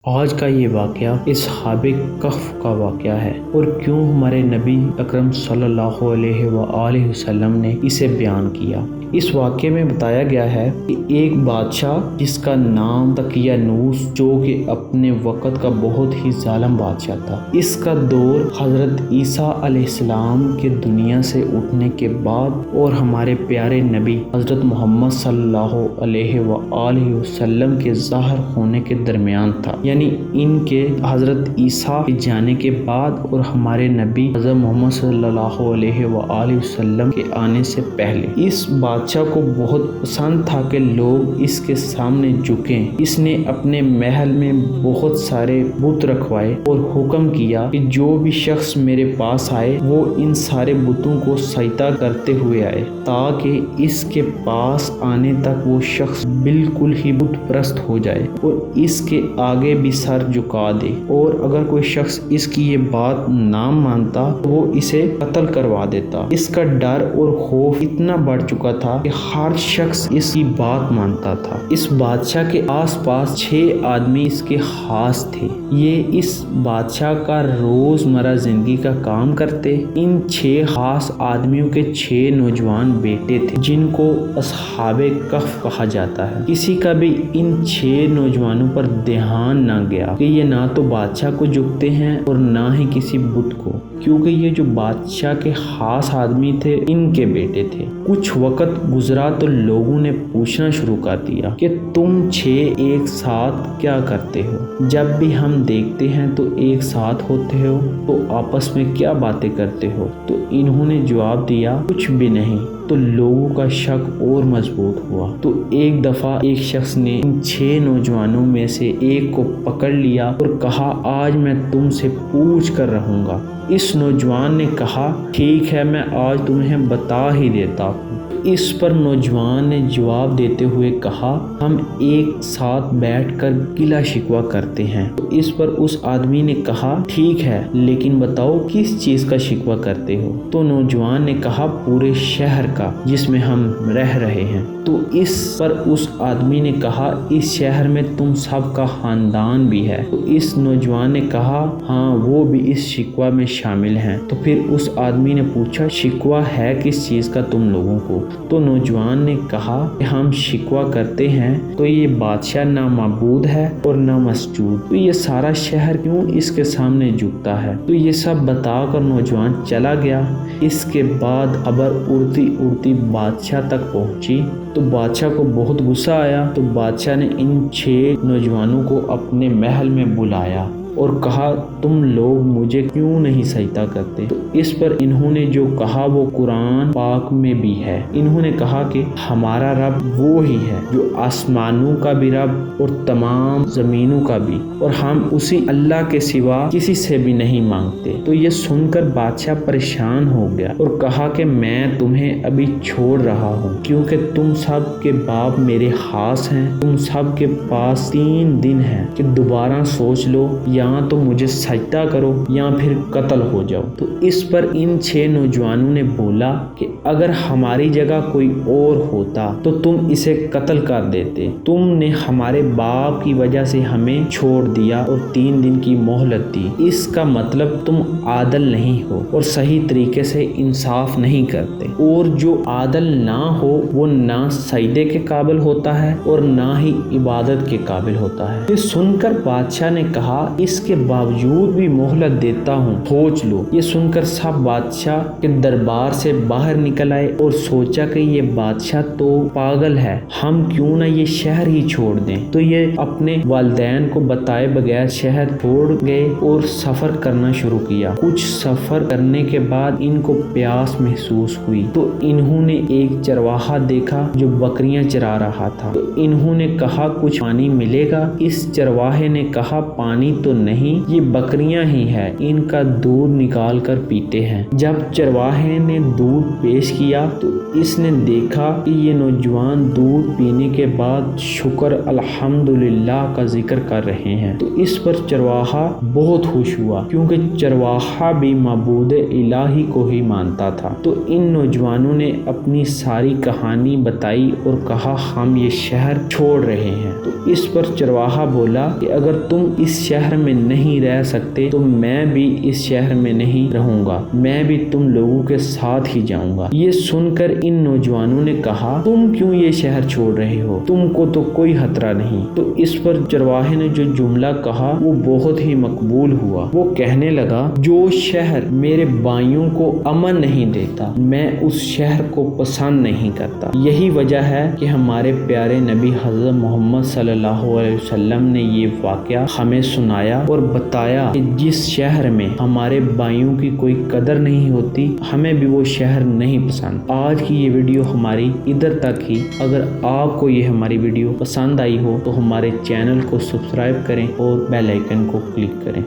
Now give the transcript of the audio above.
آج کا یہ واقعہ اصحاب کہف کا واقعہ ہے اور کیوں ہمارے نبی اکرم صلی اللہ علیہ وآلہ وسلم نے اسے بیان کیا۔ اس واقعے میں بتایا گیا ہے کہ ایک بادشاہ جس کا نام دقیانوس، جو کہ اپنے وقت کا بہت ہی ظالم بادشاہ تھا، اس کا دور حضرت عیسیٰ علیہ السلام کے دنیا سے اٹھنے کے بعد اور ہمارے پیارے نبی حضرت محمد صلی اللہ علیہ وآلہ وسلم کے ظاہر ہونے کے درمیان تھا، یعنی ان کے حضرت عیسیٰ کے جانے کے بعد اور ہمارے نبی حضرت محمد صلی اللہ علیہ وآلہ وسلم کے آنے سے پہلے۔ اس بادشاہ کو بہت پسند تھا کہ لوگ اس کے سامنے جھکیں۔ اس نے اپنے محل میں بہت سارے بت رکھوائے اور حکم کیا کہ جو بھی شخص میرے پاس آئے وہ ان سارے بتوں کو سجدہ کرتے ہوئے آئے، تاکہ اس کے پاس آنے تک وہ شخص بالکل ہی بت پرست ہو جائے اور اس کے آگے بھی سر جھکا دے، اور اگر کوئی شخص اس کی یہ بات نہ مانتا تو وہ اسے قتل کروا دیتا۔ اس کا ڈر اور خوف اتنا بڑھ چکا تھا کہ ہر شخص اس کی بات مانتا تھا۔ اس بادشاہ کے آس پاس 6 آدمی اس کے خاص تھے۔ یہ اس بادشاہ کا روزمرہ زندگی کا کام کرتے۔ ان 6 خاص آدمیوں کے 6 نوجوان بیٹے تھے جن کو اصحاب کہف کہا جاتا ہے۔ کسی کا بھی ان 6 نوجوانوں پر دھیان نہ گیا کہ یہ نہ تو بادشاہ کو جھکتے ہیں اور نہ ہی کسی بت کو، کیونکہ یہ جو بادشاہ کے خاص آدمی تھے ان کے بیٹے تھے۔ کچھ وقت گزرا تو لوگوں نے پوچھنا شروع کر دیا کہ تم 6 ایک ساتھ کیا کرتے ہو؟ جب بھی ہم دیکھتے ہیں تو ایک ساتھ ہوتے ہو، تو آپس میں کیا باتیں کرتے ہو؟ تو انہوں نے جواب دیا، کچھ بھی نہیں۔ تو لوگوں کا شک اور مضبوط ہوا۔ تو ایک دفعہ ایک شخص نے ان 6 نوجوانوں میں سے ایک کو پکڑ لیا اور کہا، آج میں تم سے پوچھ کر رہوں گا۔ اس نوجوان نے کہا، ٹھیک ہے، میں آج تمہیں بتا ہی دیتا ہوں۔ اس پر نوجوان نے جواب دیتے ہوئے کہا، ہم ایک ساتھ بیٹھ کر گلہ شکوہ کرتے ہیں۔ تو اس پر اس آدمی نے کہا، ٹھیک ہے، لیکن بتاؤ کس چیز کا شکوہ کرتے ہو؟ تو نوجوان نے کہا، پورے شہر کا جس میں ہم رہ رہے ہیں۔ تو اس پر اس آدمی نے کہا، اس شہر میں تم سب کا خاندان بھی ہے؟ تو اس نوجوان نے کہا، ہاں، وہ بھی اس شکوہ میں شامل ہیں۔ تو پھر اس آدمی نے پوچھا، شکوہ ہے کس چیز کا تم لوگوں کو؟ تو نوجوان نے کہا کہ ہم شکوہ کرتے ہیں تو یہ بادشاہ نہ معبود ہے اور نہ مسجود، تو یہ سارا شہر کیوں اس کے سامنے جھکتا ہے؟ تو یہ سب بتا کر نوجوان چلا گیا۔ اس کے بعد خبر اڑتی اڑتی بادشاہ تک پہنچی۔ تو بادشاہ کو بہت غصہ آیا۔ تو بادشاہ نے ان 6 نوجوانوں کو اپنے محل میں بلایا اور کہا، تم لوگ مجھے کیوں نہیں سجدہ کرتے؟ تو اس پر انہوں نے جو کہا وہ قرآن پاک میں بھی ہے۔ انہوں نے کہا کہ ہمارا رب وہ ہی ہے جو آسمانوں کا بھی رب اور تمام زمینوں کا بھی، اور ہم اسی اللہ کے سوا کسی سے بھی نہیں مانگتے۔ تو یہ سن کر بادشاہ پریشان ہو گیا اور کہا کہ میں تمہیں ابھی چھوڑ رہا ہوں، کیونکہ تم سب کے باپ میرے خاص ہیں۔ تم سب کے پاس 3 دن ہیں کہ دوبارہ سوچ لو، یا تو مجھے سجدہ کرو یا پھر قتل ہو جاؤ۔ تو اس پر ان 6 نوجوانوں نے بولا کہ اگر ہماری جگہ کوئی اور ہوتا تو تم اسے قتل کر دیتے۔ تم نے ہمارے باپ کی وجہ سے ہمیں چھوڑ دیا اور 3 دن کی مہلت دی۔ اس کا مطلب تم عادل نہیں ہو اور صحیح طریقے سے انصاف نہیں کرتے، اور جو عادل نہ ہو وہ نہ سجدے کے قابل ہوتا ہے اور نہ ہی عبادت کے قابل ہوتا ہے۔ یہ سن کر بادشاہ نے کہا، اس کے باوجود بھی مہلت دیتا ہوں، سوچ لو۔ یہ سن کر سب بادشاہ کے دربار سے باہر نکل آئے اور سوچا کہ یہ بادشاہ تو پاگل ہے، ہم کیوں نہ یہ شہر ہی چھوڑ دیں۔ تو یہ اپنے والدین کو بتائے بغیر شہر چھوڑ گئے اور سفر کرنا شروع کیا۔ کچھ سفر کرنے کے بعد ان کو پیاس محسوس ہوئی، تو انہوں نے ایک چرواہا دیکھا جو بکریاں چرا رہا تھا۔ تو انہوں نے کہا، کچھ پانی ملے گا؟ اس چرواہے نے کہا، پانی تو نہیں، یہ بکریاں ہی ہیں، ان کا دودھ نکال کر پیتے ہیں۔ جب چرواہے نے دودھ پیش کیا تو اس نے دیکھا کہ یہ نوجوان دودھ پینے کے بعد شکر الحمدللہ کا ذکر کر رہے ہیں، تو اس پر چرواہا بہت خوش ہوا، کیونکہ چرواہا بھی معبود الہی کو ہی مانتا تھا۔ تو ان نوجوانوں نے اپنی ساری کہانی بتائی اور کہا ہم یہ شہر چھوڑ رہے ہیں۔ تو اس پر چرواہا بولا کہ اگر تم اس شہر میں نہیں رہ سکتے تو میں بھی اس شہر میں نہیں رہوں گا، میں بھی تم لوگوں کے ساتھ ہی جاؤں گا۔ یہ سن کر ان نوجوانوں نے کہا تم کیوں یہ شہر چھوڑ رہے ہو، تم کو تو کوئی خطرہ نہیں۔ تو اس پر چرواہے نے جو جملہ کہا وہ بہت ہی مقبول ہوا۔ وہ کہنے لگا جو شہر میرے بھائیوں کو امن نہیں دیتا میں اس شہر کو پسند نہیں کرتا۔ یہی وجہ ہے کہ ہمارے پیارے نبی حضرت محمد صلی اللہ علیہ وسلم نے یہ واقعہ ہمیں سنایا اور بتایا کہ جس شہر میں ہمارے بھائیوں کی کوئی قدر نہیں ہوتی ہمیں بھی وہ شہر نہیں پسند۔ آج کی یہ ویڈیو ہماری ادھر تک ہی۔ اگر آپ کو یہ ہماری ویڈیو پسند آئی ہو تو ہمارے چینل کو سبسکرائب کریں اور بیل آئیکن کو کلک کریں۔